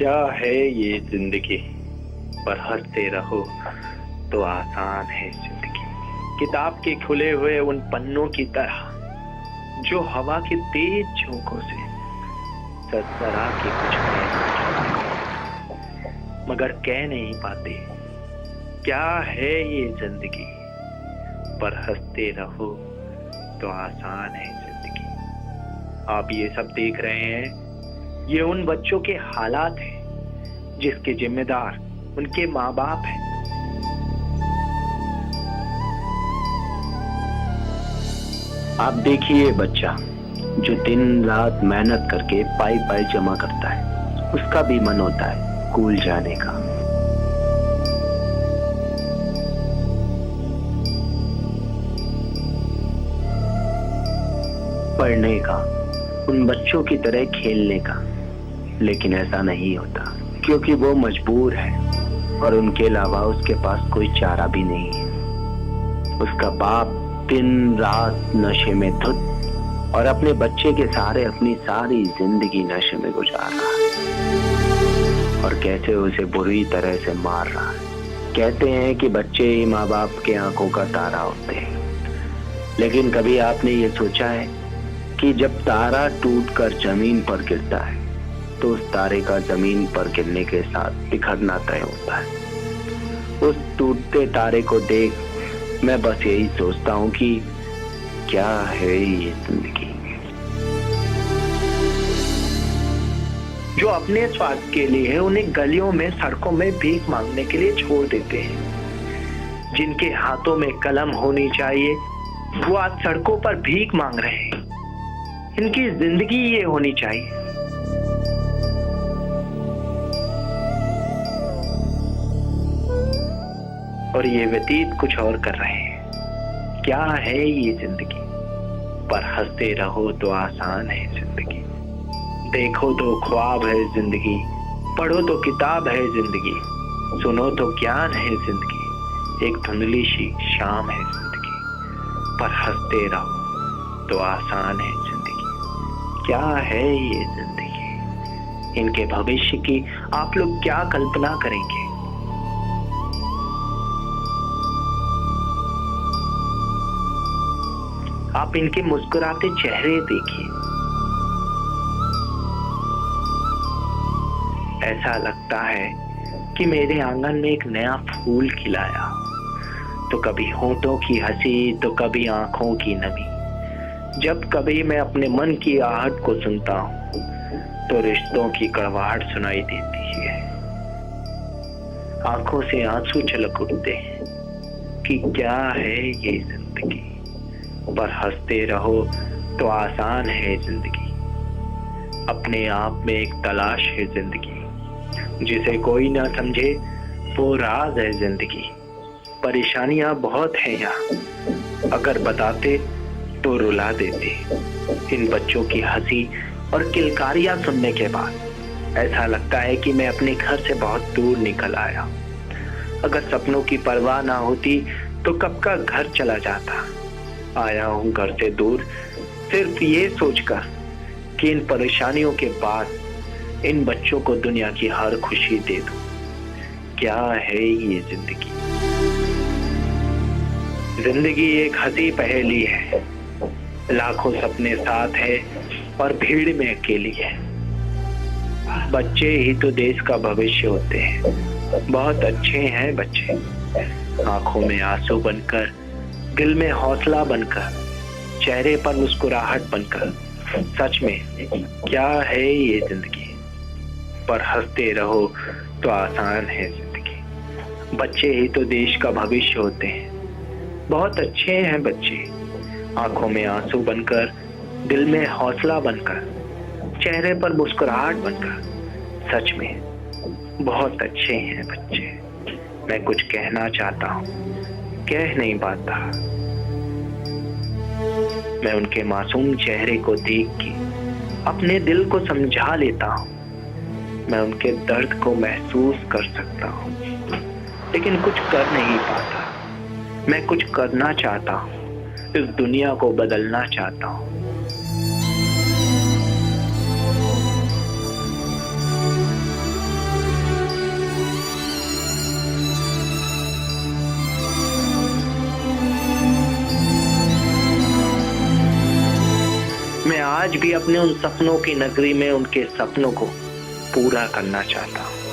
क्या है ये जिंदगी, पर हंसते रहो तो आसान है जिंदगी। किताब के खुले हुए उन पन्नों की तरह जो हवा के तेज झोंकों से सरसरा के कुछ कहना चाहते मगर कह नहीं पाते। क्या है ये जिंदगी, पर हंसते रहो तो आसान है जिंदगी। आप ये सब देख रहे हैं, ये उन बच्चों के हालात हैं जिसके जिम्मेदार उनके माँ बाप हैं। आप देखिए बच्चा जो दिन रात मेहनत करके पाई पाई जमा करता है, उसका भी मन होता है स्कूल जाने का। पढ़ने का, उन बच्चों की तरह खेलने का। लेकिन ऐसा नहीं होता क्योंकि वो मजबूर है और उनके अलावा उसके पास कोई चारा भी नहीं है। उसका बाप दिन रात नशे में धुत और अपने बच्चे के सहारे अपनी सारी जिंदगी नशे में गुजार रहा है और कैसे उसे बुरी तरह से मार रहा है। कहते हैं कि बच्चे ही माँ बाप के आंखों का तारा होते हैं, लेकिन कभी आपने ये सोचा है कि जब तारा टूटकर जमीन पर गिरता है तो उस तारे का जमीन पर गिरने के साथ बिखरना तय होता है। उस टूटते तारे को देख मैं बस यही सोचता हूँ कि क्या है ये जिंदगी। जो अपने स्वार्थ के लिए उन्हें गलियों में सड़कों में भीख मांगने के लिए छोड़ देते हैं, जिनके हाथों में कलम होनी चाहिए वो आज सड़कों पर भीख मांग रहे हैं। इनकी जिंदगी ये होनी चाहिए। और ये व्यतीत कुछ और कर रहे हैं। क्या है ये जिंदगी, पर हंसते रहो तो आसान है जिंदगी। देखो तो ख्वाब है जिंदगी, पढ़ो तो किताब है जिंदगी, सुनो तो ज्ञान है जिंदगी। एक धुंधली सी शाम है जिंदगी, पर हंसते रहो तो आसान है जिंदगी। क्या है ये जिंदगी, इनके भविष्य की आप लोग क्या कल्पना करेंगे। आप इनके मुस्कुराते चेहरे देखिए, ऐसा लगता है कि मेरे आंगन में एक नया फूल खिलाया। तो कभी होठों की हंसी तो कभी आंखों की नमी। जब कभी मैं अपने मन की आहट को सुनता हूँ तो रिश्तों की कड़वाहट सुनाई देती है। आंखों से आंसू छलक उठते हैं कि क्या है ये जिंदगी, पर हंसते रहो तो आसान है जिंदगी। अपने आप में एक तलाश है जिंदगी, जिसे कोई ना समझे वो राज है जिंदगी। परेशानियां बहुत हैं यहाँ, अगर बताते तो रुला देते। इन बच्चों की हंसी और किलकारियां सुनने के बाद ऐसा लगता है कि मैं अपने घर से बहुत दूर निकल आया। अगर सपनों की परवाह ना होती तो कब का घर चला जाता। आया हूँ घर से दूर सिर्फ ये सोचकर कि इन परेशानियों के बाद इन बच्चों को दुनिया की हर खुशी दे दूं। क्या है ये जिंदगी। जिंदगी एक हंसी पहेली है, लाखों सपने साथ है और भीड़ में अकेली है। बच्चे ही तो देश का भविष्य होते हैं। बहुत अच्छे हैं बच्चे, आंखों में आंसू बनकर, दिल में हौसला बनकर, चेहरे पर मुस्कुराहट बनकर। सच में क्या है ये जिंदगी, पर हंसते रहो तो आसान है जिंदगी। बच्चे ही तो देश का भविष्य होते हैं। बहुत अच्छे हैं बच्चे, आंखों में आंसू बनकर, दिल में हौसला बनकर, चेहरे पर मुस्कुराहट बनकर। सच में बहुत अच्छे हैं बच्चे। मैं कुछ कहना चाहता हूँ, कह नहीं पाता। मैं उनके मासूम चेहरे को देख के अपने दिल को समझा लेता हूँ। मैं उनके दर्द को महसूस कर सकता हूँ, लेकिन कुछ कर नहीं पाता। मैं कुछ करना चाहता हूँ, इस दुनिया को बदलना चाहता हूँ। आज भी अपने उन सपनों की नगरी में उनके सपनों को पूरा करना चाहता हूँ।